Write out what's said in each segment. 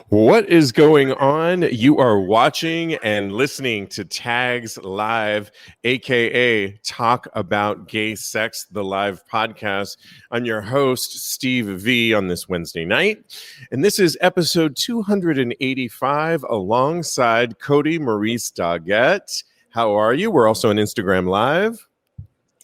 What is going on? You are watching and listening to Tags Live, aka Talk About Gay Sex, the live podcast. I'm your host, Steve V, on this Wednesday night. And this is episode 285 alongside Kodi Maurice Doggette. How are you? We're also on Instagram Live.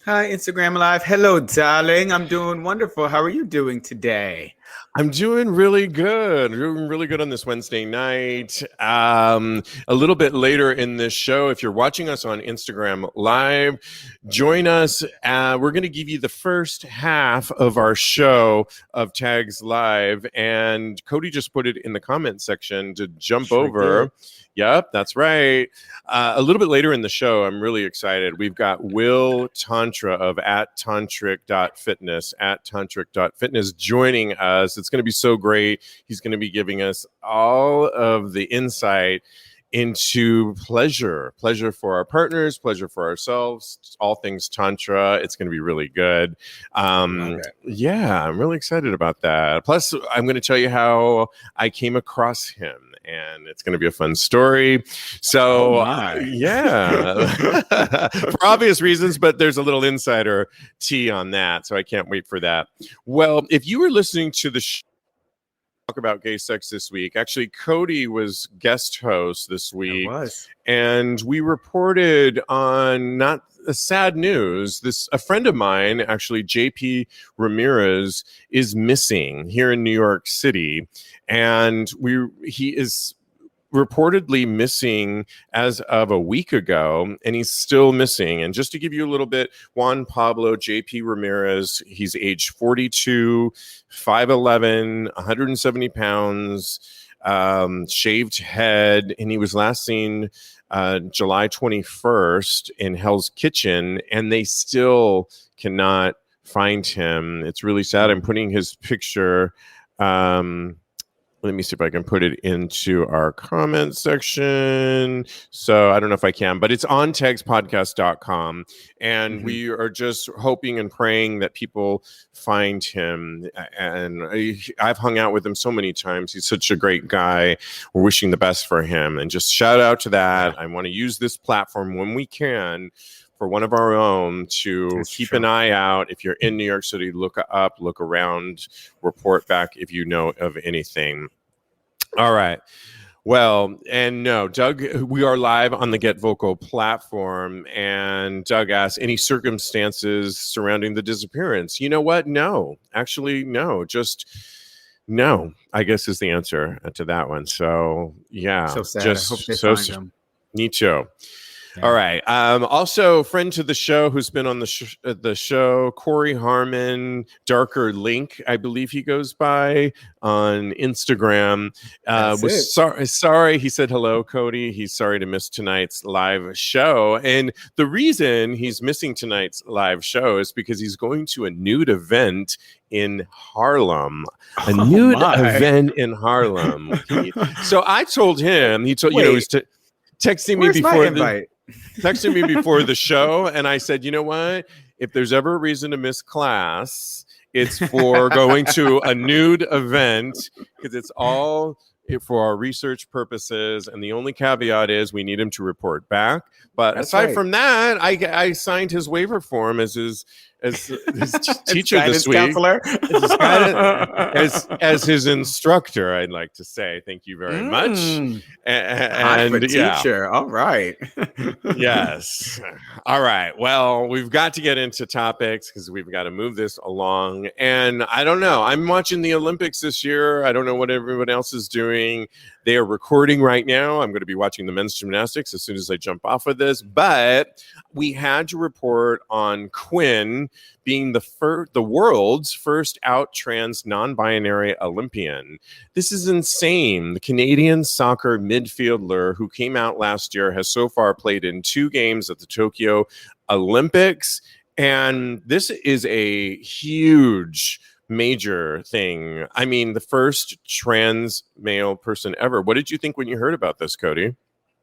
Hi, Instagram Live. Hello, darling. I'm doing wonderful. How are you doing today? I'm doing really good. Doing really good on this Wednesday night. A little bit later in this show, if you're watching us on Instagram Live, join us. We're going to give you the first half of our show of Tags Live. And Kodi just put it in the comment section to jump over. Did. Yep, that's right. A little bit later in the show, I'm really excited. We've got Will Tantra of @tantric.fitness joining us. It's going to be so great. He's going to be giving us all of the insight into pleasure for our partners, pleasure for ourselves, all things Tantra. It's going to be really good. Yeah, I'm really excited about that. Plus, I'm going to tell you how I came across him. And it's going to be a fun story. So, yeah, for obvious reasons, but there's a little insider tea on that. So I can't wait for that. Well, if you were listening to the show, Talk About Gay Sex this week, actually, Kodi was guest host this week. And we reported on not sad news. A friend of mine, actually, JP Ramirez, is missing here in New York City. And he is reportedly missing as of a week ago, and he's still missing. And just to give you a little bit, Juan Pablo JP Ramirez, he's age 42, 5'11", 170 pounds, shaved head, and he was last seen July 21st in Hell's Kitchen, and they still cannot find him. It's really sad. I'm putting his picture. Let me see if I can put it into our comment section. So I don't know if I can, but it's on TAGSPodcast.com. And we are just hoping and praying that people find him. And I've hung out with him so many times. He's such a great guy. We're wishing the best for him. And just shout out to that. I want to use this platform when we can for one of our own to keep an eye out. If you're in New York City, look up, look around, report back if you know of anything. All right. Well, and no, Doug, we are live on the Get Vocal platform, and Doug asked, any circumstances surrounding the disappearance? You know what? No, actually, no, just no, I guess is the answer to that one. So, yeah. So sad. Just I hope they find him. Me too. Yeah. All right. Also, friend to the show who's been on the show, Corey Harmon, Darker Link, I believe he goes by on Instagram. Was sorry. He said hello, Kodi. He's sorry to miss tonight's live show, and the reason he's missing tonight's live show is because he's going to a nude event in Harlem. A nude event in Harlem. So I told him. He told he's texting me before the. Texted me before the show, and I said, you know what? If there's ever a reason to miss class, it's for going to a nude event, because it's all for our research purposes. And the only caveat is we need him to report back. But aside from that, I signed his waiver form as his teacher this week, counselor. as his instructor. I'd like to say thank you very much. And teacher, all right. Yes, all right. Well, we've got to get into topics because we've got to move this along. And I don't know. I'm watching the Olympics this year. I don't know what everyone else is doing. They are recording right now. I'm going to be watching the men's gymnastics as soon as I jump off of this. But we had to report on Quinn being the world's first out trans non-binary Olympian. This is insane. The Canadian soccer midfielder who came out last year has so far played in 2 games at the Tokyo Olympics. And this is a huge major thing. I mean, the first trans male person ever. What did you think when you heard about this, Kodi?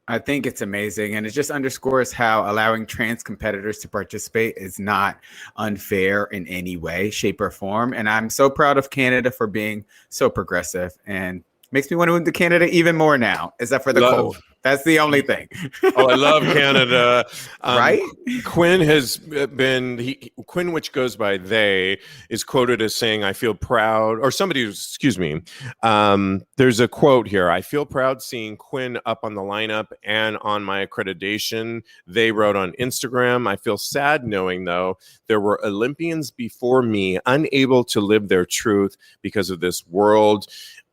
I think it's amazing, and it just underscores how allowing trans competitors to participate is not unfair in any way, shape, or form. And I'm so proud of Canada for being so progressive and Makes me want to move to Canada even more now, except for the cold. That's the only thing. Oh, I love Canada. Right? Quinn has been, Quinn, which goes by they, is quoted as saying, I feel proud, or somebody, excuse me. There's a quote here. I feel proud seeing Quinn up on the lineup and on my accreditation. They wrote on Instagram. I feel sad knowing, though, there were Olympians before me unable to live their truth because of this world.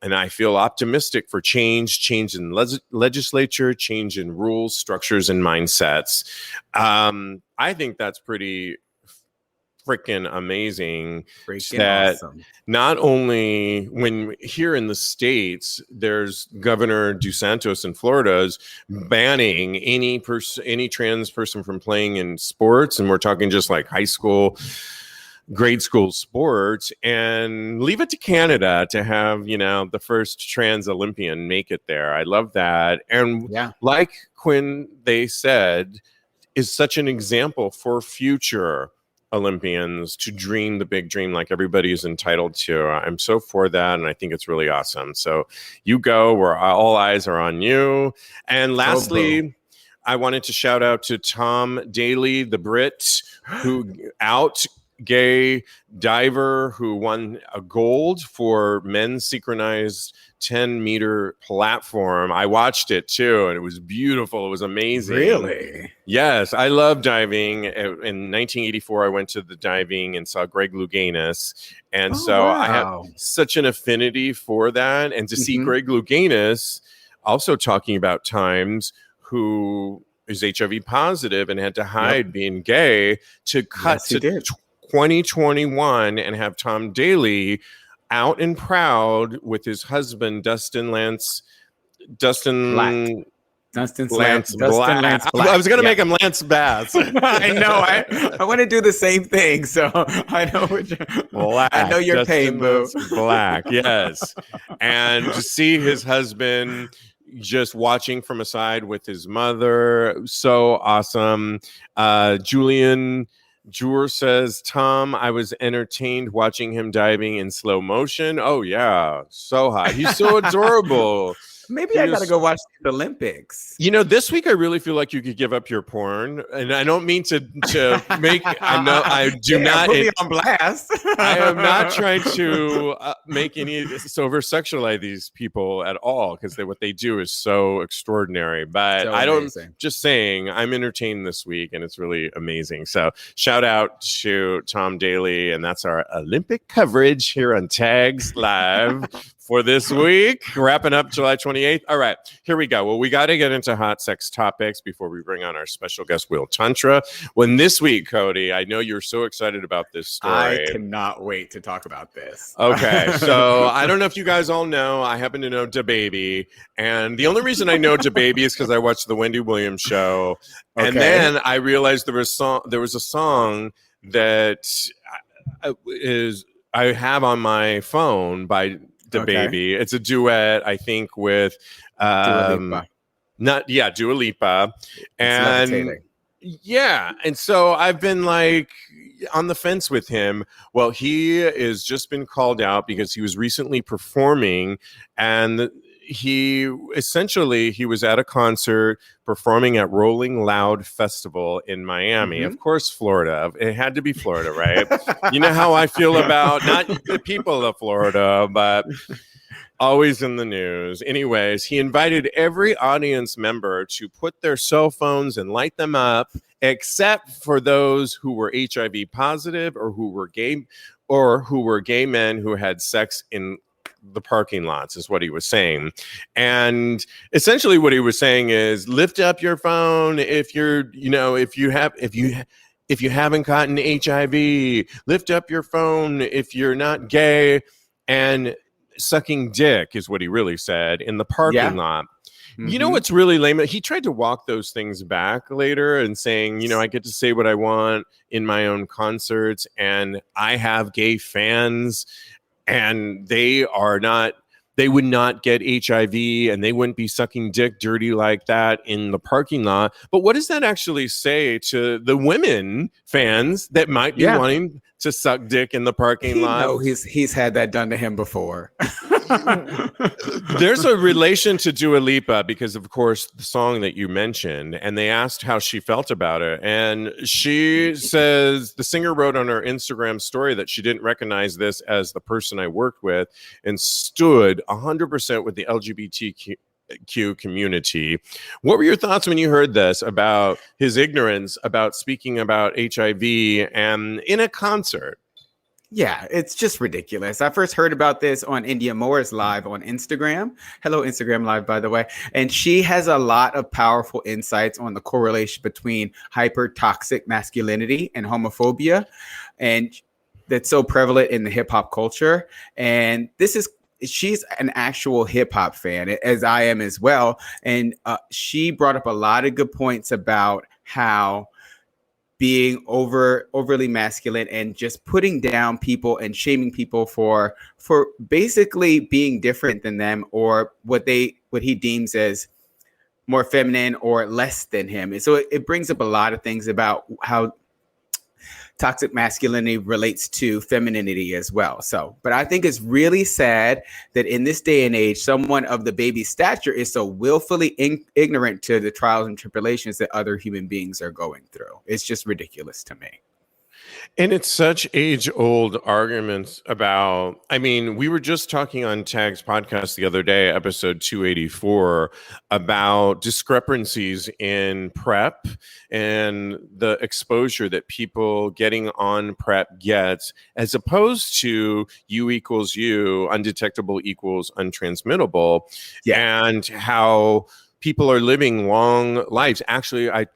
And I feel optimistic for change in legislature, change in rules, structures, and mindsets. I think that's pretty freaking amazing. Awesome. Not only when here in the States, there's Governor DeSantis in Florida's banning any trans person from playing in sports. And we're talking just like high school, grade school sports, and leave it to Canada to have, the first trans Olympian make it there. I love that. And like Quinn, they said, is such an example for future Olympians to dream the big dream like everybody is entitled to. I'm so for that, and I think it's really awesome. So you go where all eyes are on you. And lastly, I wanted to shout out to Tom Daley, the Brit, who gay diver who won a gold for men's synchronized 10-meter platform. I watched it too, and it was beautiful. It was amazing. Really? Yes, I love diving. In 1984, I went to the diving and saw Greg Louganis, and I have such an affinity for that. And to see Greg Louganis also talking about times who is HIV positive and had to hide being gay to cut to 2021 and have Tom Daley out and proud with his husband Dustin Lance Black. I was going to make him Lance Bass. I know. I want to do the same thing, so I know I know your pain, boo. Black, yes. And to see his husband just watching from aside with his mother, so awesome. Julian Jur says, Tom, I was entertained watching him diving in slow motion. Oh, yeah. So hot. He's so adorable. Maybe I got to go watch the Olympics. This week I really feel like you could give up your porn. And I don't mean to make, I do not. Put me on blast. I am not trying to make any over-sexualize these people at all, because what they do is so extraordinary. But so amazing. Just saying, I'm entertained this week, and it's really amazing. So shout out to Tom Daley, and that's our Olympic coverage here on Tags Live. For this week, wrapping up July 28th. All right, here we go. Well, we got to get into hot sex topics before we bring on our special guest, Will Tantra. When this week, Kodi, I know you're so excited about this story. I cannot wait to talk about this. Okay, so I don't know if you guys all know, I happen to know DaBaby. And the only reason I know DaBaby is because I watched the Wendy Williams show. Okay. And then I realized there was a song that I have on my phone by DaBaby. It's a duet, I think, with Dua Lipa. And and so I've been like on the fence with him. Well, he has just been called out because he was recently performing, and he was at a concert performing at Rolling Loud Festival in Miami. Of course, Florida. It had to be Florida, right? You know how I feel about not the people of Florida, but always in the news. Anyways, he invited every audience member to put their cell phones and light them up, except for those who were HIV positive or who were gay men who had sex in the parking lots, is what he was saying. And essentially what he was saying is, lift up your phone if you haven't gotten HIV, lift up your phone if you're not gay, and sucking dick is what he really said in the parking lot. You know what's really lame? He tried to walk those things back later and saying, I get to say what I want in my own concerts, and I have gay fans, and they would not get HIV, and they wouldn't be sucking dick dirty like that in the parking lot. But what does that actually say to the women fans that might be wanting to suck dick in the parking lot? No, he's had that done to him before. There's a relation to Dua Lipa because, of course, the song that you mentioned, and they asked how she felt about it. And she says the singer wrote on her Instagram story that she didn't recognize this as the person I worked with and stood 100% with the LGBTQ community. What were your thoughts when you heard this about his ignorance about speaking about HIV and in a concert? Yeah, it's just ridiculous. I first heard about this on India Moore's live on Instagram. Hello, Instagram Live, by the way. And she has a lot of powerful insights on the correlation between hyper toxic masculinity and homophobia. And that's so prevalent in the hip hop culture. And she's an actual hip hop fan, as I am as well. And she brought up a lot of good points about how being overly masculine and just putting down people and shaming people for basically being different than them, or what he deems as more feminine or less than him. And so it brings up a lot of things about how toxic masculinity relates to femininity as well. So, but I think it's really sad that in this day and age, someone of the baby stature is so willfully ignorant to the trials and tribulations that other human beings are going through. It's just ridiculous to me. And it's such age-old arguments about, I mean, we were just talking on TAGSPodcast the other day, episode 284, about discrepancies in PrEP and the exposure that people getting on PrEP gets, as opposed to U equals U, undetectable equals untransmittable, and how people are living long lives. Actually, I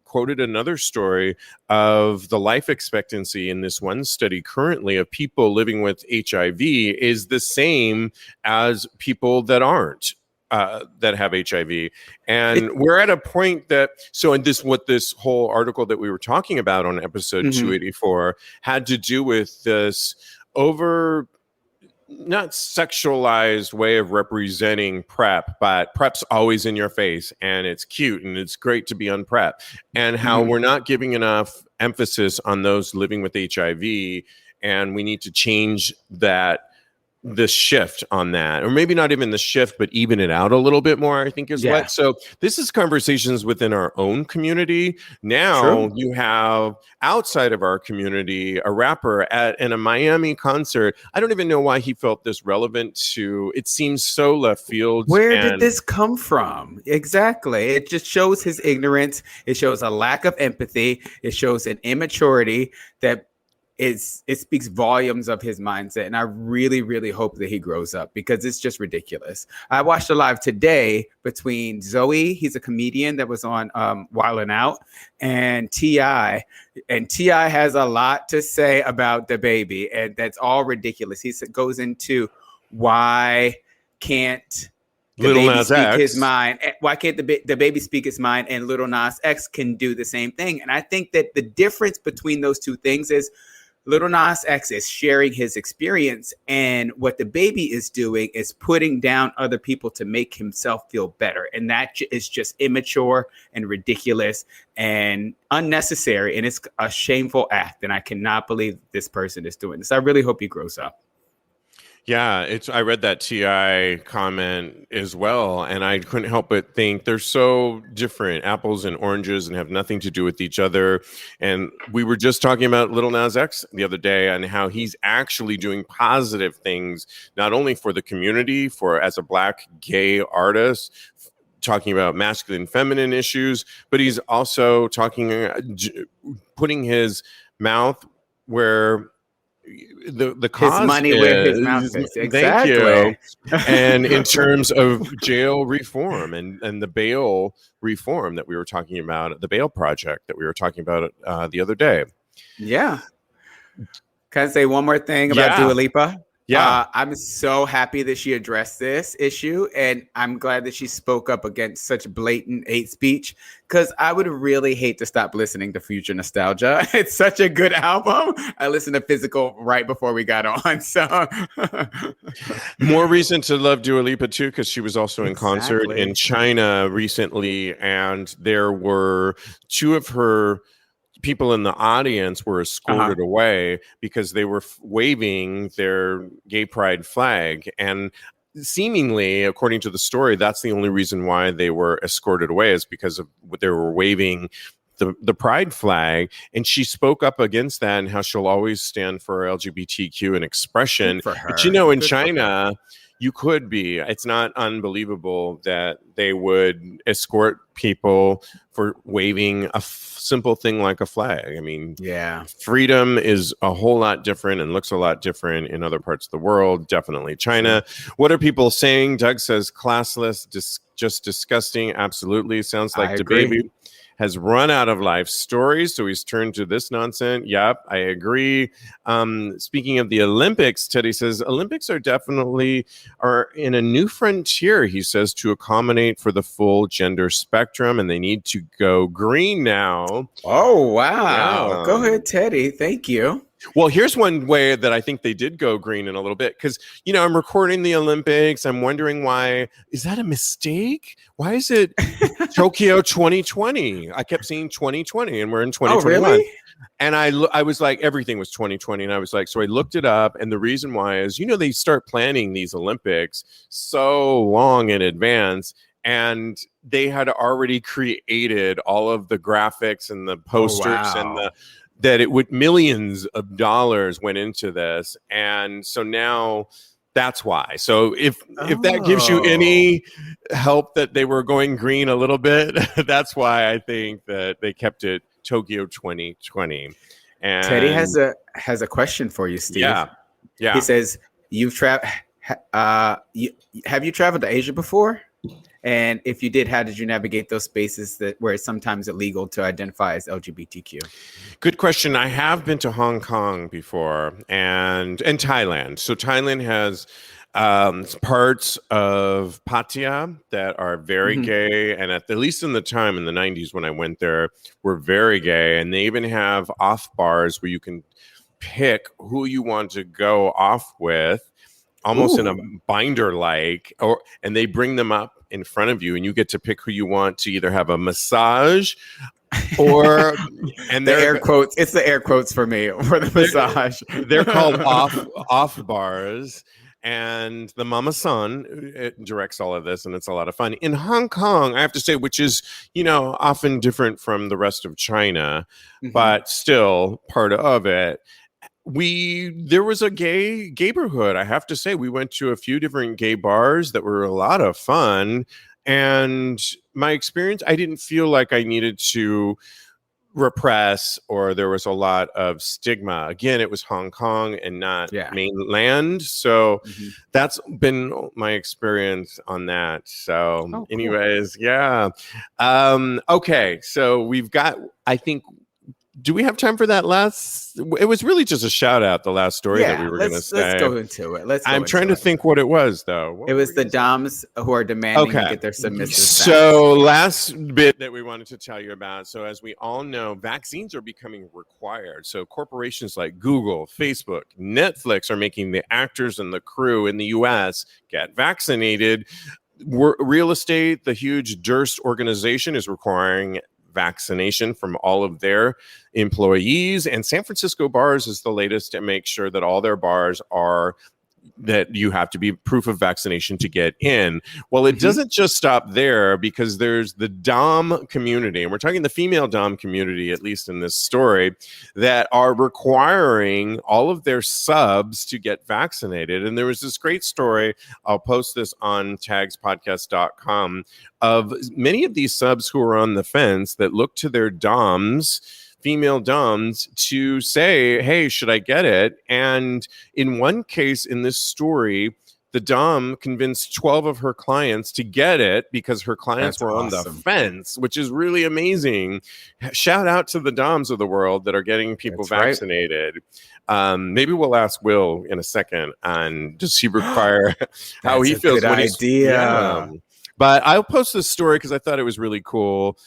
quoted another story of the life expectancy in this one study currently of people living with HIV is the same as people that aren't, that have HIV. And we're at a point that, so in this, what this whole article that we were talking about on episode 284 had to do with this not sexualized way of representing PrEP, but PrEP's always in your face and it's cute and it's great to be on PrEP, and how we're not giving enough emphasis on those living with HIV, and we need to change the shift on that, or maybe not even the shift, but even it out a little bit more, I think is what. So this is conversations within our own community. Now you have outside of our community, a rapper in a Miami concert. I don't even know why he felt this relevant to, it seems so left field. Where did this come from? Exactly. It just shows his ignorance. It shows a lack of empathy. It shows an immaturity that it speaks volumes of his mindset. And I really, really hope that he grows up, because it's just ridiculous. I watched a live today between Zoe, he's a comedian that was on Wildin' Out, and T.I. And T.I. has a lot to say about the baby, and that's all ridiculous. He goes into why can't the baby speak his mind? Why can't the baby speak his mind? And Lil Nas X can do the same thing. And I think that the difference between those two things is Lil Nas X is sharing his experience, and what the baby is doing is putting down other people to make himself feel better. And that is just immature and ridiculous and unnecessary. And it's a shameful act. And I cannot believe this person is doing this. I really hope he grows up. Yeah, I read that T.I. comment as well, and I couldn't help but think they're so different, apples and oranges, and have nothing to do with each other. And we were just talking about Lil Nas X the other day and how he's actually doing positive things, not only for the community, as a Black gay artist, talking about masculine, feminine issues, but he's also putting his mouth where the cause his money is, where his mouth is. Exactly. Thank you. And in terms of jail reform and the bail reform that we were talking about, the bail project that we were talking about the other day. Yeah. Can I say one more thing about Dua Lipa? Yeah. I'm so happy that she addressed this issue, and I'm glad that she spoke up against such blatant hate speech, because I would really hate to stop listening to Future Nostalgia. It's such a good album. I listened to Physical right before we got on. So more reason to love Dua Lipa too, because she was also in concert in China recently, and there were two of her people in the audience were escorted away because they were waving their gay pride flag. And seemingly, according to the story, that's the only reason why they were escorted away, is because of what they were waving the pride flag. And she spoke up against that and how she'll always stand for LGBTQ and expression. Good for her. But in China, you could be. It's not unbelievable that they would escort people for waving a simple thing like a flag. I mean, freedom is a whole lot different and looks a lot different in other parts of the world. Definitely China. Sure. What are people saying? Doug says classless, just disgusting. Absolutely. Sounds like DeBaby has run out of life stories, so he's turned to this nonsense. Yep, I agree. Speaking of the Olympics, Teddy says Olympics are definitely in a new frontier, he says, to accommodate for the full gender spectrum, and they need to go green now. Oh, wow. Go ahead, Teddy. Thank you. Well, here's one way that I think they did go green in a little bit, because, I'm recording the Olympics. I'm wondering why. Is that a mistake? Why is it Tokyo 2020? I kept seeing 2020 and we're in 2021. Oh, really? And I was like, everything was 2020. And I was like, so I looked it up. And the reason why is, they start planning these Olympics so long in advance. And they had already created all of the graphics and the posters and that it would millions of dollars went into this. And so now that's why. So if that gives you any help that they were going green a little bit, that's why I think that they kept it Tokyo 2020. And Teddy has a question for you, Steve. Yeah. He says, have you traveled to Asia before? And if you did, how did you navigate those spaces where it's sometimes illegal to identify as LGBTQ? Good question. I have been to Hong Kong before and Thailand. So Thailand has parts of Pattaya that are very gay, and at least in the time in the 90s when I went there, were very gay. And they even have off bars where you can pick who you want to go off with, almost in a binder and they bring them up in front of you, and you get to pick who you want to either have a massage or and the air quotes. It's the air quotes for me for the massage. They're called off bars. And the Mama San directs all of this, and it's a lot of fun. In Hong Kong, I have to say, which is, often different from the rest of China, but still part of it, there was a gay neighborhood. I have to say, we went to a few different gay bars that were a lot of fun. And my experience, I didn't feel like I needed to repress, or there was a lot of stigma. Again, it was Hong Kong and not mainland. So that's been my experience on that. So anyways, okay. So we've got, I think, do we have time for that last? It was really just a shout out, the last story that we were going to say. Let's go into it. I'm trying to think what it was, though. It was the DOMs who are demanding to get their submissives back. So last bit that we wanted to tell you about. So as we all know, vaccines are becoming required. So corporations like Google, Facebook, Netflix are making the actors and the crew in the U.S. get vaccinated. Real estate, the huge Durst organization, is requiring vaccination from all of their employees, and San Francisco bars is the latest to make sure that all their bars are that you have to be proof of vaccination to get in. Well, it doesn't just stop there, because there's the Dom community, and we're talking the female Dom community, at least in this story, that are requiring all of their subs to get vaccinated. And there was this great story, I'll post this on TAGSPodcast.com, of many of these subs who are on the fence that look to their Doms, female Doms, to say, hey, should I get it? And in one case in this story, the Dom convinced 12 of her clients to get it because her clients were on the fence, which is really amazing. Shout out to the Doms of the world that are getting people vaccinated. Maybe we'll ask Will in a second on does he require how he feels when he's But I'll post this story because I thought it was really cool.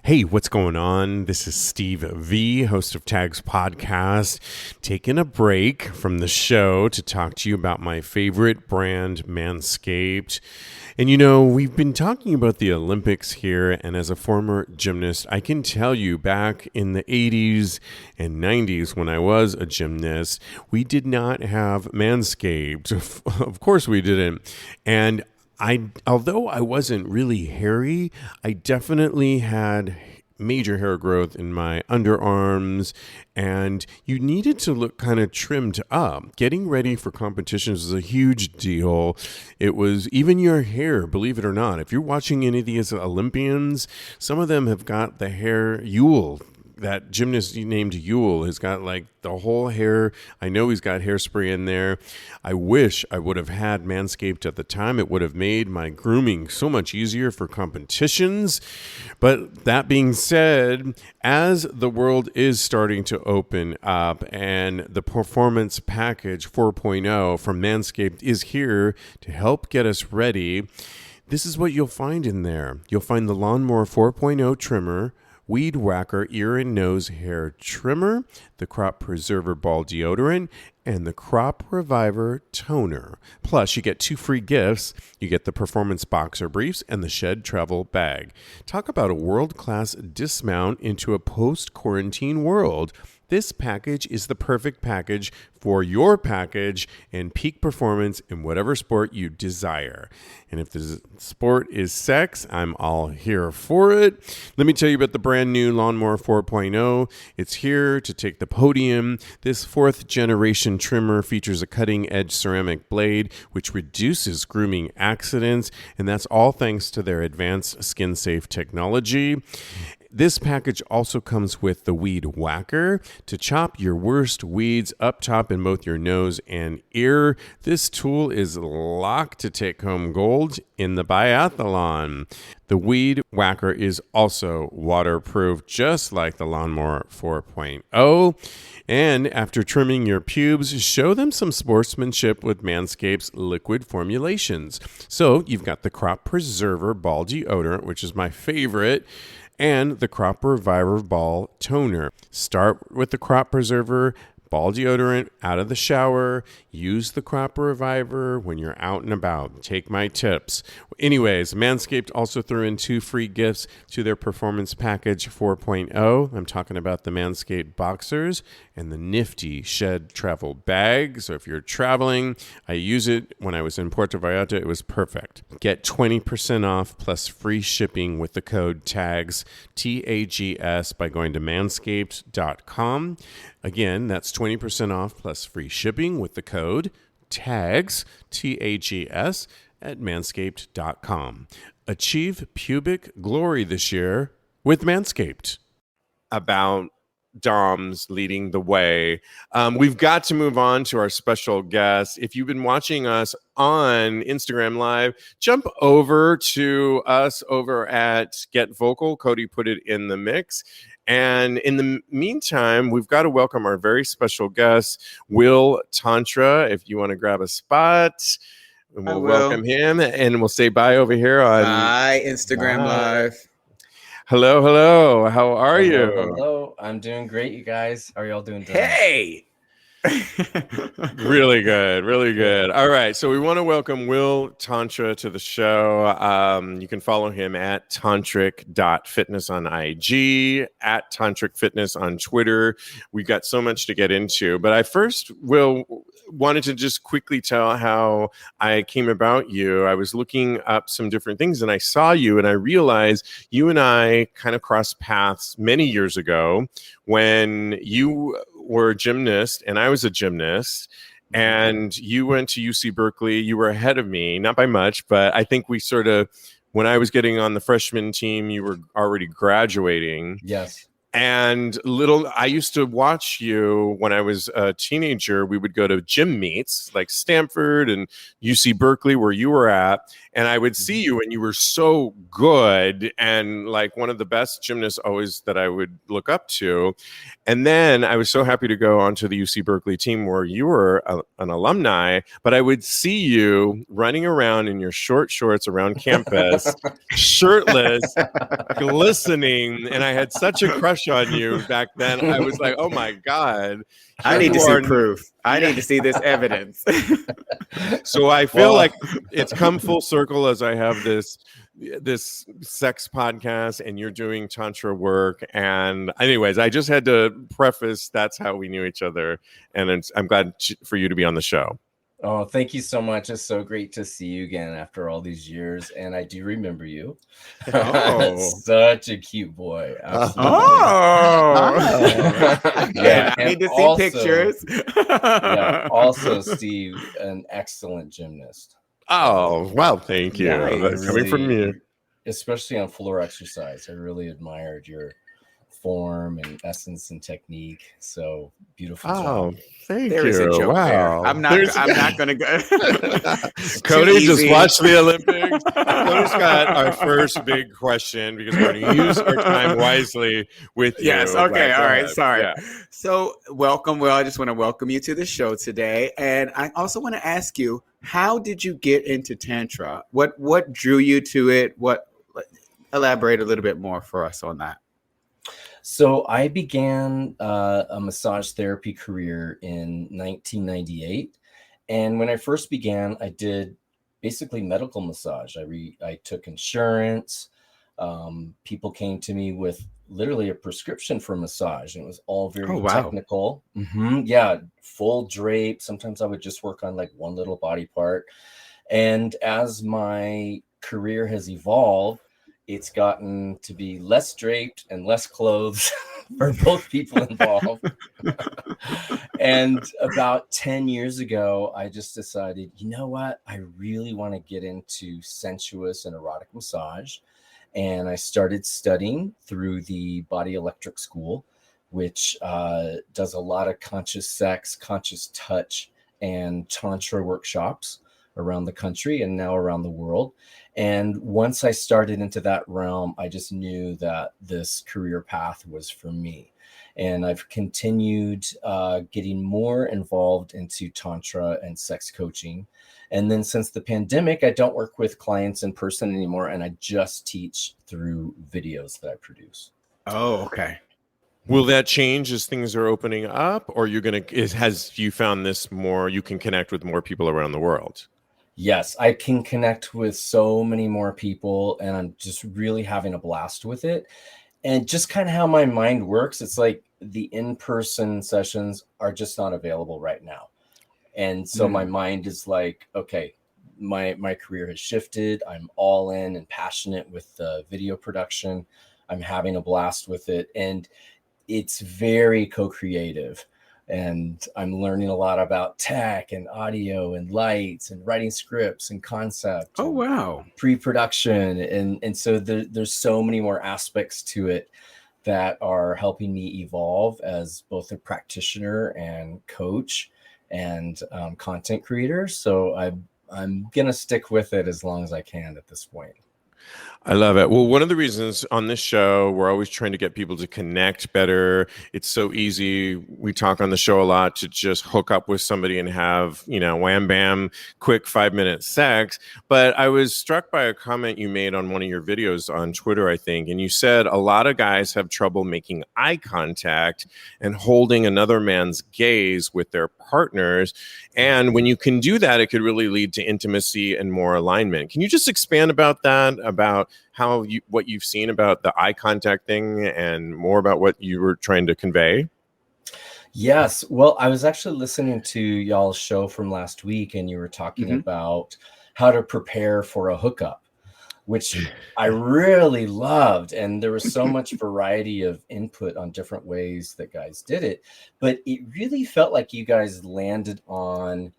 Hey, what's going on? This is Steve V, host of TAGSPodcast, taking a break from the show to talk to you about my favorite brand, Manscaped. And you know, we've been talking about the Olympics here, and as a former gymnast, I can tell you back in the 80s and 90s when I was a gymnast, we did not have Manscaped. Of course we didn't. And although I wasn't really hairy, I definitely had major hair growth in my underarms, and you needed to look kind of trimmed up. Getting ready for competitions was a huge deal. It was even your hair, believe it or not. If you're watching any of these Olympians, some of them have got the hair Yule. That gymnast named Yule has got like the whole hair. I know he's got hairspray in there. I wish I would have had Manscaped at the time. It would have made my grooming so much easier for competitions. But that being said, as the world is starting to open up and the Performance Package 4.0 from Manscaped is here to help get us ready, this is what you'll find in there. You'll find the Lawnmower 4.0 trimmer, Weed Whacker ear and nose hair trimmer, the Crop Preserver ball deodorant, and the Crop Reviver toner. Plus, you get 2 free gifts. You get the Performance Boxer Briefs and the Shed Travel Bag. Talk about a world-class dismount into a post-quarantine world. This package is the perfect package for your package and peak performance in whatever sport you desire. And if the sport is sex, I'm all here for it. Let me tell you about the brand new Lawnmower 4.0. It's here to take the podium. This 4th generation trimmer features a cutting-edge ceramic blade, which reduces grooming accidents, and that's all thanks to their advanced skin-safe technology. This package also comes with the Weed Whacker to chop your worst weeds up top in both your nose and ear. This tool is locked to take home gold in the biathlon. The Weed Whacker is also waterproof, just like the Lawnmower 4.0. And after trimming your pubes, show them some sportsmanship with Manscaped's liquid formulations. So you've got the Crop Preserver ball deodorant, which is my favorite, and the Crop Reviver ball toner. Start with the Crop Preserver ball deodorant out of the shower. Use the Crop Reviver when you're out and about. Take my tips. Anyways, Manscaped also threw in 2 free gifts to their Performance Package 4.0. I'm talking about the Manscaped Boxers and the nifty Shed Travel Bag. So if you're traveling, I use it when I was in Puerto Vallarta. It was perfect. Get 20% off plus free shipping with the code TAGS, TAGS, by going to manscaped.com. Again, that's 20% off plus free shipping with the code TAGS, TAGS, at manscaped.com. Achieve pubic glory this year with Manscaped. About Doms leading the way. We've got to move on to our special guest. If you've been watching us on Instagram Live, jump over to us over at Get Vocal. Kodi put it in the mix. And in the meantime, we've got to welcome our very special guest, Will Tantra. If you want to grab a spot, we'll welcome him, and we'll say bye over here on Instagram Live. Hello. How are you? Hello. I'm doing great, you guys. How are y'all doing today? Hey! Really good. All right, so we want to welcome Will Tantra to the show. You can follow him at tantric.fitness on IG, at tantric fitness on Twitter. We've got so much to get into, but I first wanted to just quickly tell how I came about you. I was looking up some different things and I saw you and I realized you and I kind of crossed paths many years ago when you were a gymnast and I was a gymnast, and you went to UC Berkeley. You were ahead of me, not by much, but I think we sort of, when I was getting on the freshman team, you were already graduating. Yes. And I used to watch you when I was a teenager. We would go to gym meets like Stanford and UC Berkeley, where you were at. And I would see you, and you were so good and like one of the best gymnasts always that I would look up to. And then I was so happy to go onto the UC Berkeley team where you were an alumni, but I would see you running around in your short shorts around campus, shirtless, glistening, and I had such a crush on you back then. I was like, oh my God. I need to see proof. I need to see this evidence. So I feel like it's come full circle as I have this sex podcast and you're doing tantra work. And anyways, I just had to preface that's how we knew each other. And I'm glad for you to be on the show. Oh, thank you so much. It's so great to see you again after all these years. And I do remember you. Oh. Such a cute boy. Absolutely. Yeah, I need to see pictures. Also, Steve, an excellent gymnast. Oh, wow. Thank you. Yeah, That's coming from you. Especially on floor exercise. I really admired your form and essence and technique. So beautiful job. Thank there you. Is a joke wow. there. I'm not gonna go. Cody just watched the Olympics. Cody's got our first big question because we're going to use our time wisely with you. Yes. Okay. All right. Sorry. Yeah. So welcome. Well, I just want to welcome you to the show today. And I also want to ask you, how did you get into Tantra? What drew you to it? Elaborate a little bit more for us on that. So I began a massage therapy career in 1998. And when I first began, I did basically medical massage. I took insurance. People came to me with literally a prescription for massage. And it was all very technical. Yeah, full drape. Sometimes I would just work on like one little body part. And as my career has evolved, it's gotten to be less draped and less clothes for both people involved. And about 10 years ago, I just decided, you know what? I really want to get into sensuous and erotic massage. And I started studying through the Body Electric School, which does a lot of conscious sex, conscious touch, and tantra workshops around the country and now around the world. And once I started into that realm, I just knew that this career path was for me. And I've continued getting more involved into tantra and sex coaching. And then since the pandemic, I don't work with clients in person anymore, and I just teach through videos that I produce. Oh, okay. Will that change as things are opening up, or has you found this more, you can connect with more people around the world? Yes, I can connect with so many more people, and I'm just really having a blast with it. And just kind of how my mind works, it's like the in-person sessions are just not available right now. And so my mind is like, okay, my career has shifted. I'm all in and passionate with the video production. I'm having a blast with it. And it's very co-creative. And I'm learning a lot about tech and audio and lights and writing scripts and concept. Oh, wow. Pre-production. And so there's so many more aspects to it that are helping me evolve as both a practitioner and coach and content creator. So I'm going to stick with it as long as I can at this point. I love it. Well, one of the reasons on this show, we're always trying to get people to connect better. It's so easy. We talk on the show a lot to just hook up with somebody and have, wham, bam, quick 5-minute sex. But I was struck by a comment you made on one of your videos on Twitter, I think. And you said a lot of guys have trouble making eye contact and holding another man's gaze with their partners. And when you can do that, it could really lead to intimacy and more alignment. Can you just expand about that, about what you've seen about the eye contact thing and more about what you were trying to convey? Yes. Well, I was actually listening to y'all's show from last week, and you were talking about how to prepare for a hookup, which I really loved. And there was so much variety of input on different ways that guys did it. But it really felt like you guys landed on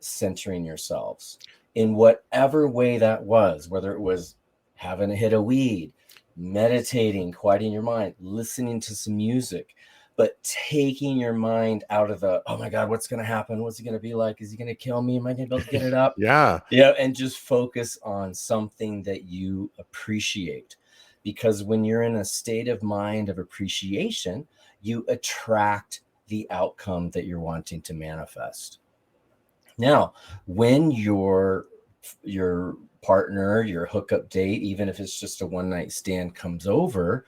centering yourselves in whatever way that was, whether it was having a hit of weed, meditating, quieting your mind, listening to some music, but taking your mind out of the, oh my God, what's going to happen? What's it going to be like? Is he going to kill me? Am I going to be able to get it up? Yeah. Yeah. And just focus on something that you appreciate. Because when you're in a state of mind of appreciation, you attract the outcome that you're wanting to manifest. Now, when your partner, your hookup date, even if it's just a one night stand, comes over,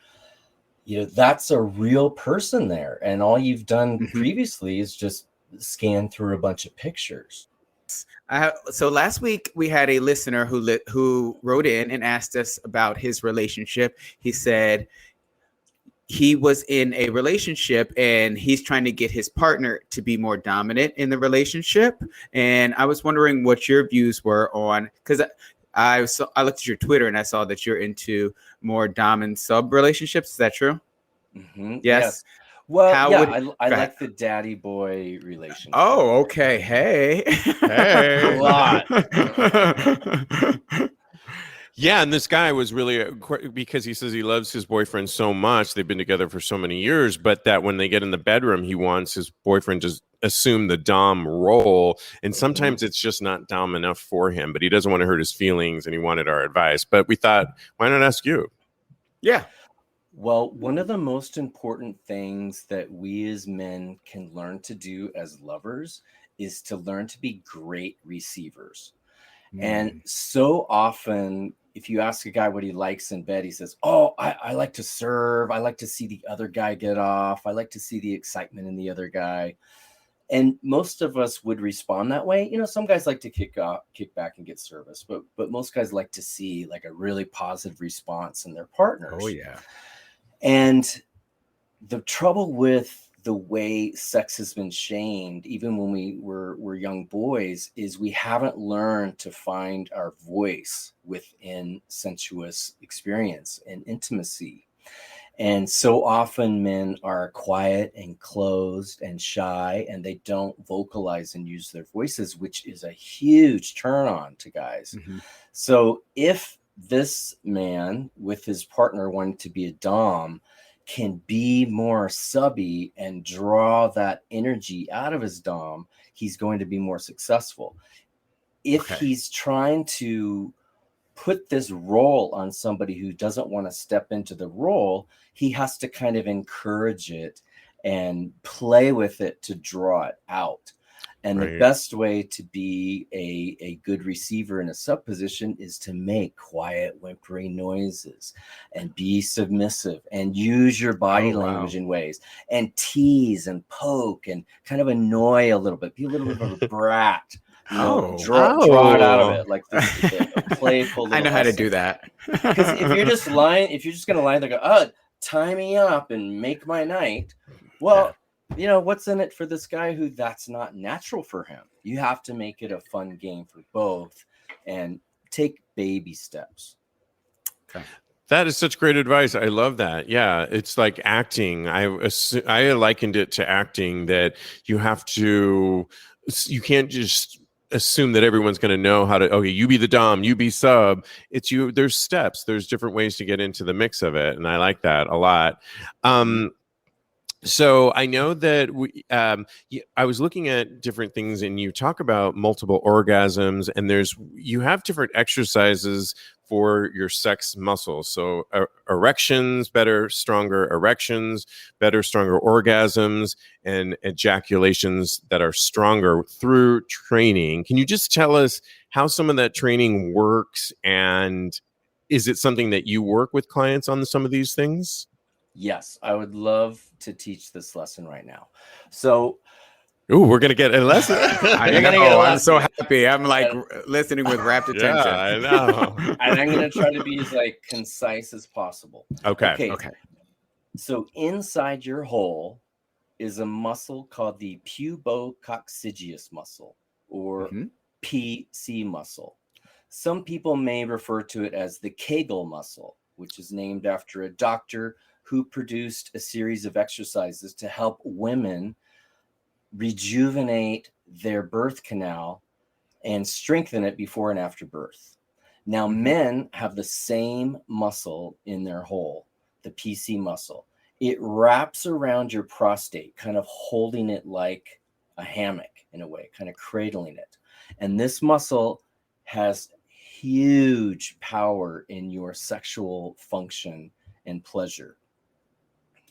that's a real person there. And all you've done previously is just scan through a bunch of pictures. So last week we had a listener who wrote in and asked us about his relationship. He said he was in a relationship and he's trying to get his partner to be more dominant in the relationship. And I was wondering what your views were on, because I looked at your Twitter and I saw that you're into more dom and sub relationships. Is that true? Mm-hmm. Yes. Well, I like the daddy boy relationship. Oh, okay. Hey. Hey. A lot. Yeah, and this guy was really, because he says he loves his boyfriend so much, they've been together for so many years, but that when they get in the bedroom, he wants his boyfriend to assume the dom role, and sometimes it's just not dom enough for him, but he doesn't want to hurt his feelings, and he wanted our advice. But we thought, why not ask you? Yeah. Well, one of the most important things that we as men can learn to do as lovers is to learn to be great receivers. And so often, if you ask a guy what he likes in bed, he says, oh, I like to serve. I like to see the other guy get off. I like to see the excitement in the other guy. And most of us would respond that way. Some guys like to kick back and get service, but most guys like to see like a really positive response in their partners. Oh, yeah. And the trouble with the way sex has been shamed, even when we were young boys, is we haven't learned to find our voice within sensuous experience and intimacy. And so often men are quiet and closed and shy, and they don't vocalize and use their voices, which is a huge turn on to guys. So if this man with his partner wanting to be a dom can be more subby and draw that energy out of his dom, he's going to be more successful. If he's trying to put this role on somebody who doesn't want to step into the role, he has to kind of encourage it and play with it to draw it out. And the best way to be a good receiver in a sub position is to make quiet, whimpering noises and be submissive and use your body language in ways and tease and poke and kind of annoy a little bit. Be a little bit of a brat. Draw it out of it like this playful little I know how to do that. Because if you're just going to lie there, go, tie me up and make my night. Well, what's in it for this guy who that's not natural for him? You have to make it a fun game for both and take baby steps. Okay. That is such great advice. I love that. Yeah, it's like acting. I likened it to acting, that you can't just assume that everyone's going to know how to, okay, you be the dom, you be sub. It's you. There's steps. There's different ways to get into the mix of it. And I like that a lot. So I know that I was looking at different things, and you talk about multiple orgasms, and you have different exercises for your sex muscles. So erections, better, stronger erections, better, stronger orgasms, and ejaculations that are stronger through training. Can you just tell us how some of that training works, and is it something that you work with clients on some of these things? Yes, I would love to teach this lesson right now. So, we're gonna get a lesson. I'm so happy. I'm like listening with rapt attention. Yeah, I know. And I'm gonna try to be as concise as possible. Okay. So inside your hole is a muscle called the pubococcygeus muscle, or PC muscle. Some people may refer to it as the Kegel muscle, which is named after a doctor who produced a series of exercises to help women rejuvenate their birth canal and strengthen it before and after birth. Now, men have the same muscle in their hole, the PC muscle. It wraps around your prostate, kind of holding it like a hammock in a way, kind of cradling it. And this muscle has huge power in your sexual function and pleasure.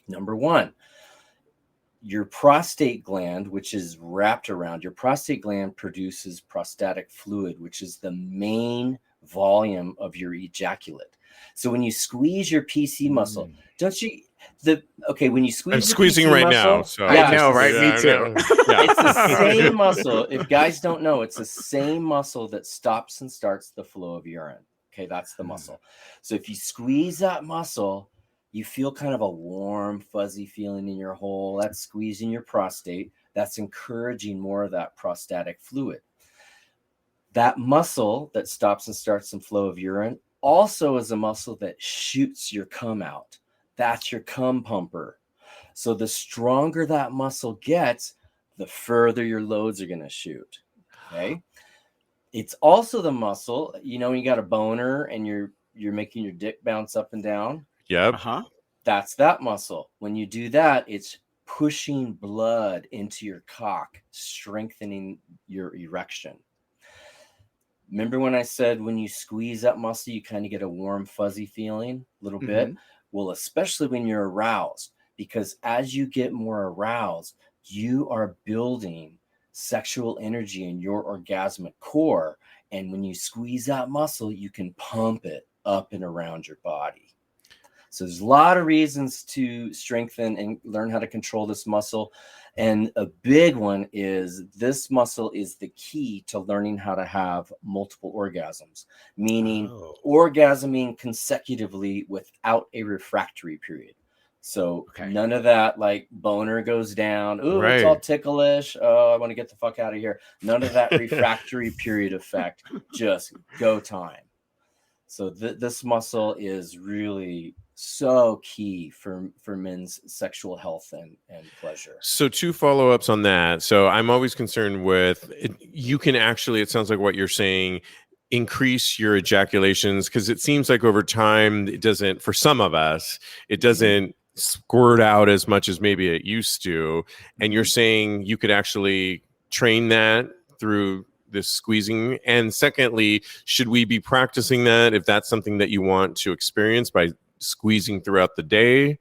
Number one, your prostate gland, which is wrapped around, your prostate gland produces prostatic fluid, which is the main volume of your ejaculate. So when you squeeze your PC muscle, don't you, when you squeeze I'm your squeezing PC right muscle, now. So I know, right? Yeah, Me too. it's the same muscle. If guys don't know, it's the same muscle that stops and starts the flow of urine. Okay, that's the muscle. So if you squeeze that muscle, you feel kind of a warm, fuzzy feeling in your hole. That's squeezing your prostate. That's encouraging more of that prostatic fluid. That muscle that stops and starts the flow of urine also is a muscle that shoots your cum out. That's your cum pumper. So the stronger that muscle gets, the further your loads are going to shoot. Okay. It's also the muscle, you know, when you got a boner and you're making your dick bounce up and down. Yep. That's that muscle. When you do that, it's pushing blood into your cock, strengthening your erection. Remember when I said when you squeeze that muscle, you kind of get a warm, fuzzy feeling a little bit? Well, especially when you're aroused, because as you get more aroused, you are building sexual energy in your orgasmic core. And when you squeeze that muscle, you can pump it up and around your body. So there's a lot of reasons to strengthen and learn how to control this muscle. And a big one is this muscle is the key to learning how to have multiple orgasms, meaning orgasming consecutively without a refractory period. So none of that like boner goes down. Ooh, it's all ticklish. Oh, I want to get the fuck out of here. None of that refractory period effect. Just go time. So this muscle is really so key for men's sexual health and pleasure. So 2 follow-ups on that. So I'm always concerned with you can actually, it sounds like what you're saying, increase your ejaculations, because it seems like over time it doesn't, for some of us, it doesn't squirt out as much as maybe it used to. And you're saying you could actually train that through this squeezing. And secondly, should we be practicing that if that's something that you want to experience by squeezing throughout the day?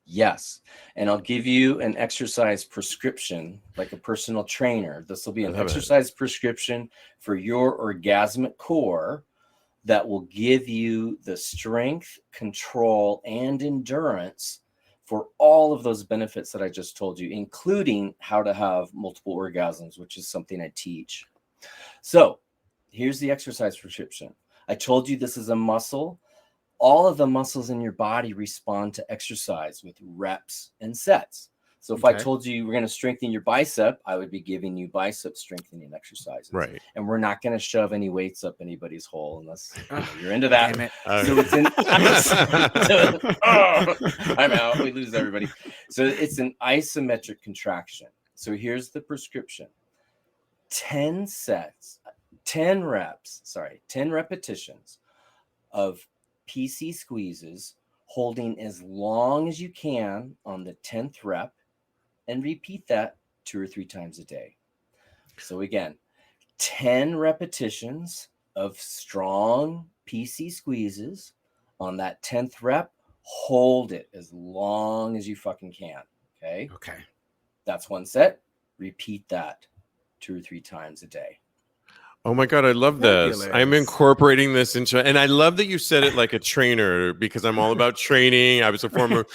Yes. And I'll give you an exercise prescription, like a personal trainer. This will be an exercise prescription for your orgasmic core that will give you the strength, control, and endurance for all of those benefits that I just told you, including how to have multiple orgasms, which is something I teach. So here's the exercise prescription. I told you this is a muscle. All of the muscles in your body respond to exercise with reps and sets. So if I told you we're going to strengthen your bicep, I would be giving you bicep strengthening exercises. Right. And we're not going to shove any weights up anybody's hole unless you're into that. Damn it. So it's I'm out. We lose everybody. So it's an isometric contraction. So here's the prescription. 10 repetitions of PC squeezes, holding as long as you can on the 10th rep, and repeat that 2 or 3 times a day. So again, 10 repetitions of strong PC squeezes on that 10th rep, hold it as long as you fucking can. Okay. That's one set. Repeat that 2 or 3 times a day. Oh my God, I love this. I'm incorporating this into, and I love that you said it like a trainer, because I'm all about training. I was a former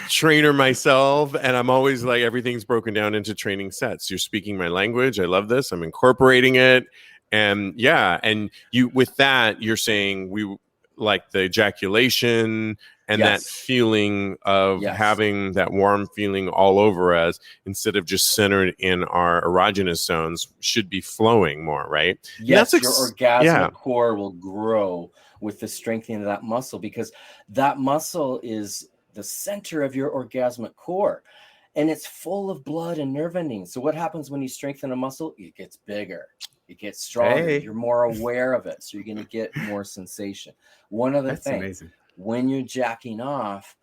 trainer myself, and I'm always like, everything's broken down into training sets. You're speaking my language. I love this. I'm incorporating it. And yeah, and you, with that, you're saying we like the ejaculation and that feeling of having that warm feeling all over us instead of just centered in our erogenous zones should be flowing more, right? Yes, your orgasmic core will grow with the strengthening of that muscle, because that muscle is the center of your orgasmic core, and it's full of blood and nerve endings. So what happens when you strengthen a muscle? It gets bigger. It gets stronger. Hey. You're more aware of it. So you're going to get more sensation. One other That's thing, amazing. when you're jacking off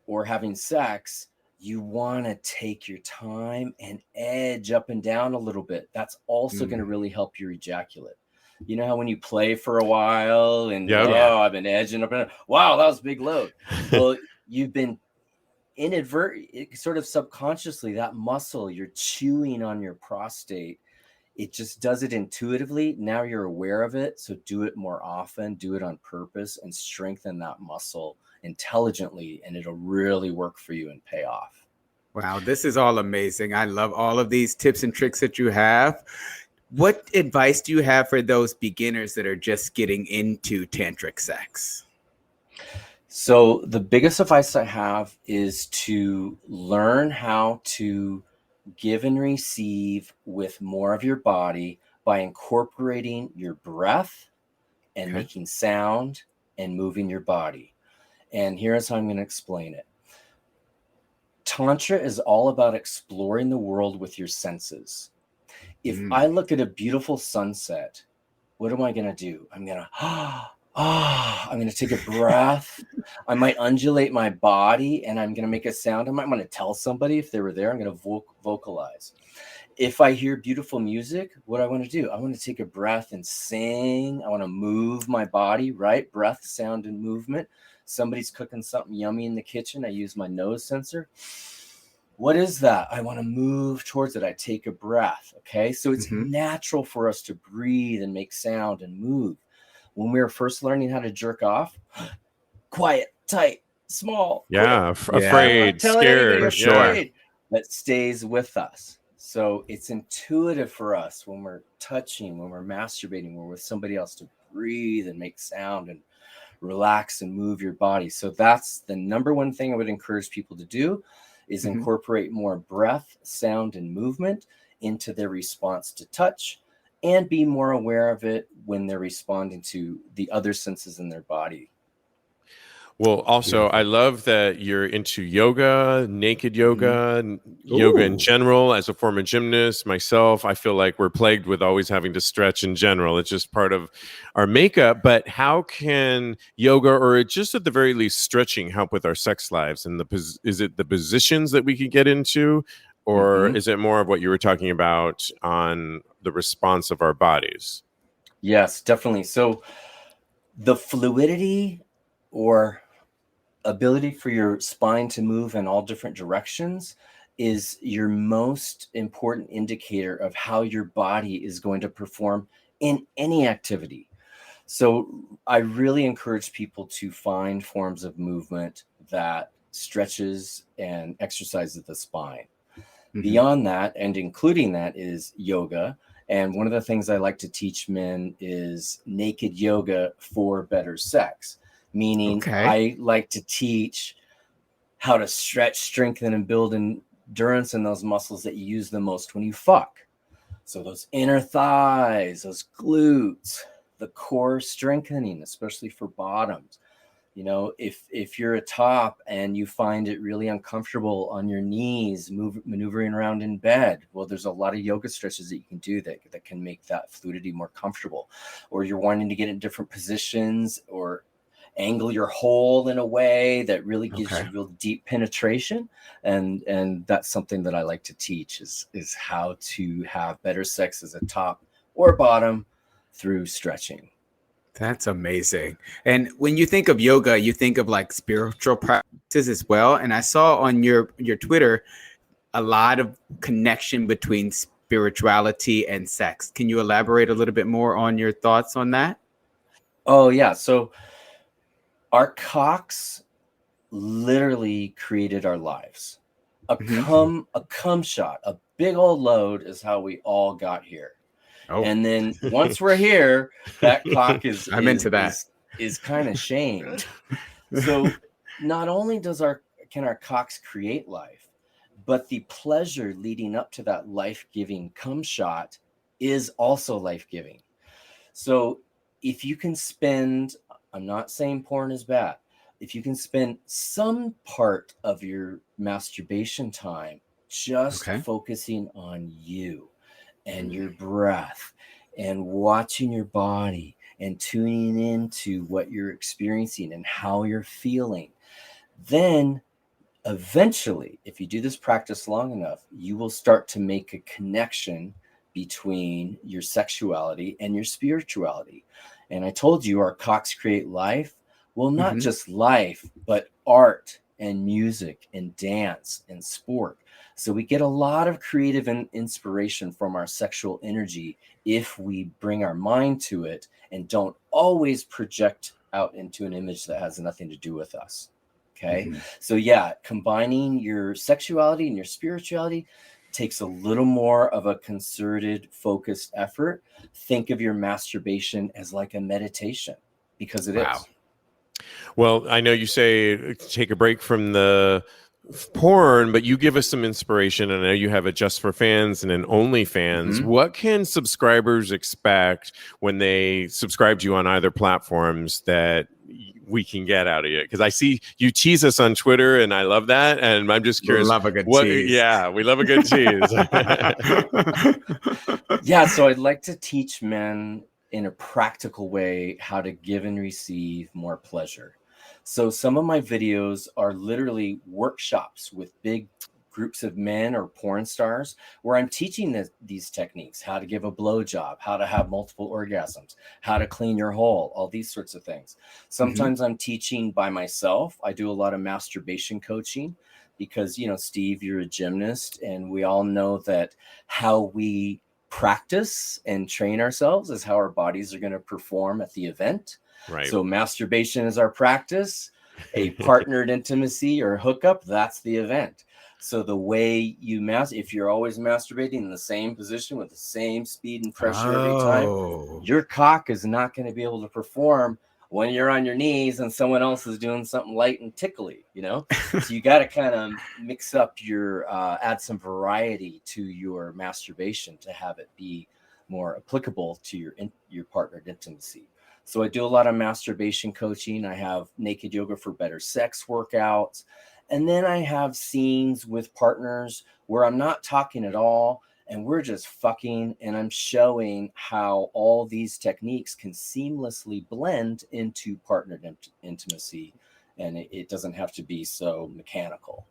or having sex, you want to take your time and edge up and down a little bit. That's also going to really help your ejaculate. You know how when you play for a while and I've been edging up and down. Wow, that was a big load. Well, you've been sort of subconsciously, that muscle, you're chewing on your prostate. It just does it intuitively. Now you're aware of it. So do it more often, do it on purpose, and strengthen that muscle intelligently, and it'll really work for you and pay off. Wow, this is all amazing. I love all of these tips and tricks that you have. What advice do you have for those beginners that are just getting into tantric sex? So the biggest advice I have is to learn how to give and receive with more of your body by incorporating your breath and making sound and moving your body. And here's how I'm going to explain it. Tantra is all about exploring the world with your senses. If I look at a beautiful sunset, what am I going to do? I'm going to, I'm going to take a breath. I might undulate my body and I'm going to make a sound. I might want to tell somebody if they were there. I'm going to vocalize. If I hear beautiful music, what I want to do? I want to take a breath and sing. I want to move my body, right? Breath, sound, and movement. Somebody's cooking something yummy in the kitchen. I use my nose sensor. What is that? I want to move towards it. I take a breath. Okay. So it's natural for us to breathe and make sound and move. When we were first learning how to jerk off, quiet, tight, small. Afraid, scared. Afraid. That stays with us. So it's intuitive for us when we're touching, when we're masturbating, when we're with somebody else, to breathe and make sound and relax and move your body. So that's the number one thing I would encourage people to do, is incorporate more breath, sound, and movement into their response to touch, and be more aware of it when they're responding to the other senses in their body. Well, also, I love that you're into yoga, naked yoga, yoga in general. As a former gymnast myself, I feel like we're plagued with always having to stretch in general. It's just part of our makeup. But how can yoga, or just at the very least stretching, help with our sex lives? And is it the positions that we could get into? Or is it more of what you were talking about on the response of our bodies? Yes, definitely. So the fluidity or ability for your spine to move in all different directions is your most important indicator of how your body is going to perform in any activity. So I really encourage people to find forms of movement that stretches and exercises the spine. Beyond that, and including that, is yoga. And one of the things I like to teach men is naked yoga for better sex. Meaning I like to teach how to stretch, strengthen, and build endurance in those muscles that you use the most when you fuck. So those inner thighs, those glutes, the core strengthening, especially for bottoms. You know, if you're a top and you find it really uncomfortable on your knees, maneuvering around in bed, well, there's a lot of yoga stretches that you can do that can make that fluidity more comfortable. Or you're wanting to get in different positions, or angle your hole in a way that really gives you real deep penetration. And that's something that I like to teach is how to have better sex as a top or bottom through stretching. That's amazing. And when you think of yoga, you think of like spiritual practices as well. And I saw on your Twitter a lot of connection between spirituality and sex. Can you elaborate a little bit more on your thoughts on that? Oh, yeah. So our cocks literally created our lives. A cum shot, a big old load is how we all got here. And then once we're here, that cock is kind of shamed. So not only can our cocks create life, but the pleasure leading up to that life-giving cum shot is also life-giving. So if you can spend, I'm not saying porn is bad, if you can spend some part of your masturbation time just focusing on you and your breath and watching your body and tuning into what you're experiencing and how you're feeling, then eventually, if you do this practice long enough, you will start to make a connection between your sexuality and your spirituality. And I told you our cocks create life. Well, not just life, but art and music and dance and sport. So we get a lot of creative inspiration from our sexual energy if we bring our mind to it and don't always project out into an image that has nothing to do with us. Okay. So yeah, combining your sexuality and your spirituality takes a little more of a concerted, focused effort. Think of your masturbation as like a meditation, because it is. Well, I know you say take a break from the porn, but you give us some inspiration. And I know you have a Just for Fans and an OnlyFans. What can subscribers expect when they subscribe to you on either platforms that we can get out of it? Because I see you tease us on Twitter, and I love that. And I'm just curious. Love a good tease. Yeah, we love a good tease. Yeah, so I'd like to teach men in a practical way how to give and receive more pleasure. So some of my videos are literally workshops with big groups of men or porn stars where I'm teaching these techniques, how to give a blowjob, how to have multiple orgasms, how to clean your hole, all these sorts of things. Sometimes I'm teaching by myself. I do a lot of masturbation coaching because, you know, Steve, you're a gymnast, and we all know that how we practice and train ourselves is how our bodies are going to perform at the event. Right. So masturbation is our practice. A partnered intimacy or hookup, that's the event. So the way you if you're always masturbating in the same position with the same speed and pressure every time, your cock is not going to be able to perform when you're on your knees and someone else is doing something light and tickly, you know? So you got to kind of mix up your, add some variety to your masturbation to have it be more applicable to your partnered intimacy. So I do a lot of masturbation coaching. I have naked yoga for better sex workouts. And then I have scenes with partners where I'm not talking at all, and we're just fucking, and I'm showing how all these techniques can seamlessly blend into partnered intimacy, and it doesn't have to be so mechanical.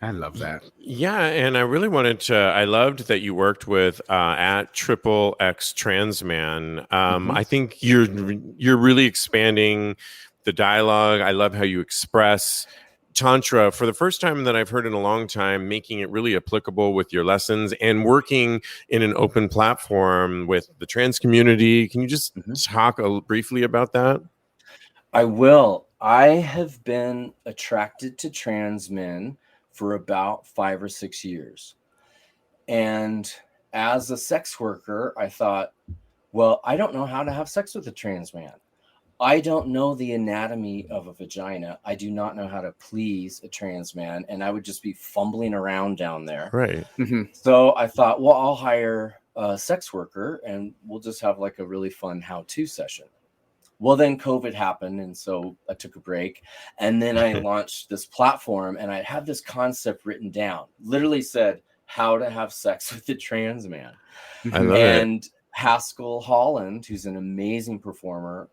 I love that. Yeah, and I really wanted to. I loved that you worked with at XXX Trans Man. I think you're really expanding the dialogue. I love how you express Tantra for the first time that I've heard in a long time, making it really applicable with your lessons and working in an open platform with the trans community. Can you just talk briefly about that? I will. I have been attracted to trans men for about 5 or 6 years. And as a sex worker, I thought, well, I don't know how to have sex with a trans man. I don't know the anatomy of a vagina. I do not know how to please a trans man. And I would just be fumbling around down there. Right. So I thought, well, I'll hire a sex worker and we'll just have like a really fun how-to session. Well, then COVID happened, and so I took a break. And then I launched this platform, and I had this concept written down, literally said, how to have sex with a trans man. I love it. Haskell Holland, who's an amazing performer,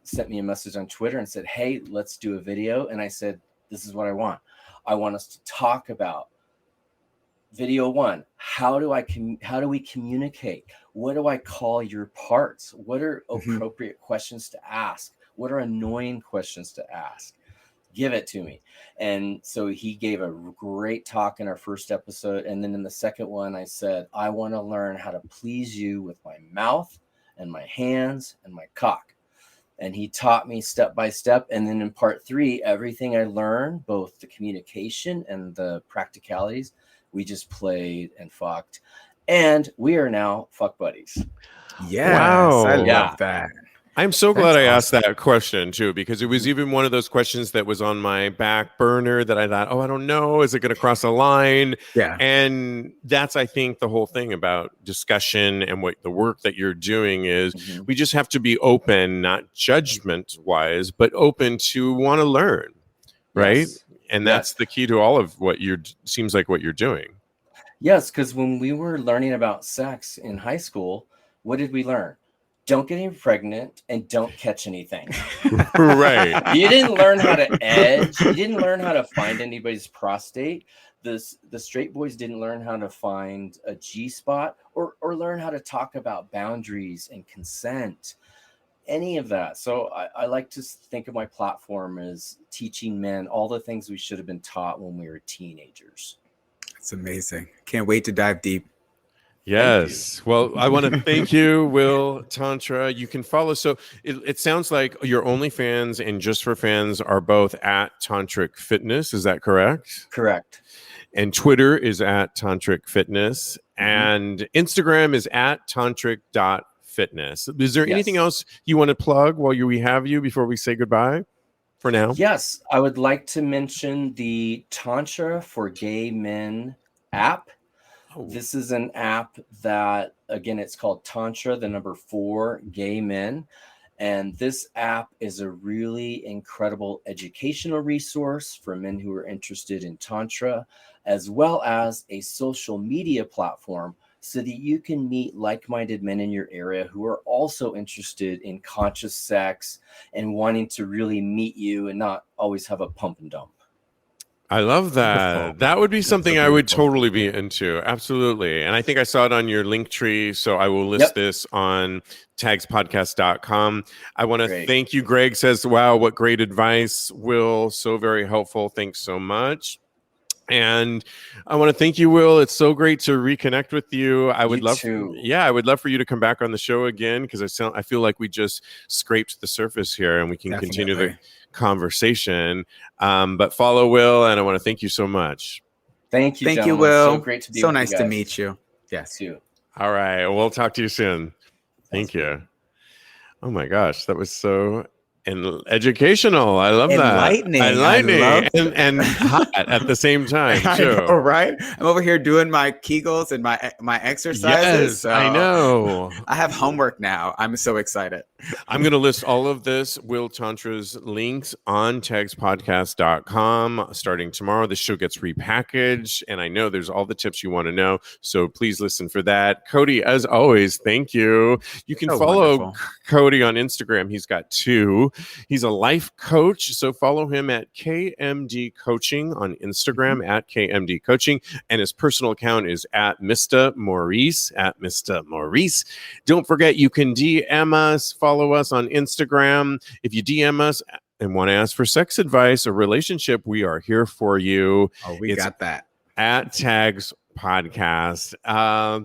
sent me a message on Twitter and said, hey, let's do a video. And I said, this is what I want. I want us to talk about video one. How do we communicate? What do I call your parts? What are appropriate questions to ask? What are annoying questions to ask? Give it to me. And so he gave a great talk in our first episode. And then in the second one, I said, I want to learn how to please you with my mouth and my hands and my cock. And he taught me step by step. And then in part 3, everything I learned, both the communication and the practicalities, we just played and fucked. And we are now fuck buddies. Yes, wow. I love that. I'm so glad I asked that question too, because it was even one of those questions that was on my back burner that I thought, oh, I don't know. Is it going to cross a line? Yeah. And that's, I think, the whole thing about discussion and what the work that you're doing is we just have to be open, not judgment wise, but open to want to learn. Right. Yes. And that's the key to all of what seems like what you're doing. Yes, because when we were learning about sex in high school, what did we learn? Don't get any pregnant and don't catch anything. Right. You didn't learn how to edge. You didn't learn how to find anybody's prostate. The straight boys didn't learn how to find a G spot or learn how to talk about boundaries and consent, any of that. So I like to think of my platform as teaching men all the things we should have been taught when we were teenagers. It's amazing. Can't wait to dive deep. Yes. Well, I want to thank you, Will Tantra. You can follow. So it sounds like your OnlyFans and Just for Fans are both at Tantric Fitness. Is that correct? Correct. And Twitter is at Tantric Fitness. And Instagram is at tantric.fitness. Is there anything else you want to plug while we have you before we say goodbye for now? Yes. I would like to mention the Tantra for Gay Men app. This is an app that, again, it's called Tantra, the number 4 Gay Men. And this app is a really incredible educational resource for men who are interested in Tantra, as well as a social media platform so that you can meet like-minded men in your area who are also interested in conscious sex and wanting to really meet you and not always have a pump and dump. I love that. Wonderful. That would be something so I would beautiful. totally be into. Absolutely. And I think I saw it on your link tree. So I will list this on TAGSPodcast.com. I want to thank you. Greg says, wow, what great advice, Will. So very helpful. Thanks so much. And I want to thank you, Will. It's so great to reconnect with you. I would love for you to come back on the show again, because I feel like we just scraped the surface here and we can continue the conversation. But follow Will, and I want to thank you so much. Thank you. Thank you, Will. So great to be so nice to meet you. Yes. You. All right. We'll talk to you soon. Thank you. Oh my gosh, that was so educational. I love Enlightening. that. Enlightening. And hot at the same time, too. I know, right? I'm over here doing my Kegels and my exercises. Yes, so I know. I have homework now. I'm so excited. I'm going to list all of this, Will Tantra's links, on TAGSPodcast.com starting tomorrow. The show gets repackaged, and I know there's all the tips you want to know, so please listen for that. Kodi, as always, thank you. You can follow Kodi on Instagram. He's got 2. He's a life coach, so follow him at KMD Coaching on Instagram, at KMD Coaching, and his personal account is at Mr. Maurice, at Mr. Maurice. Don't forget, you can DM us, follow us on Instagram. If you DM us and want to ask for sex advice or relationship, we are here for you. Oh, we got that. At TAGS Podcast.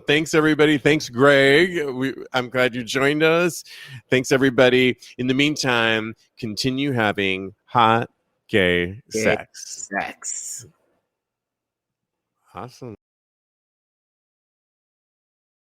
Thanks, everybody. Thanks, Greg. I'm glad you joined us. Thanks, everybody. In the meantime, continue having hot gay sex. Sex. Awesome.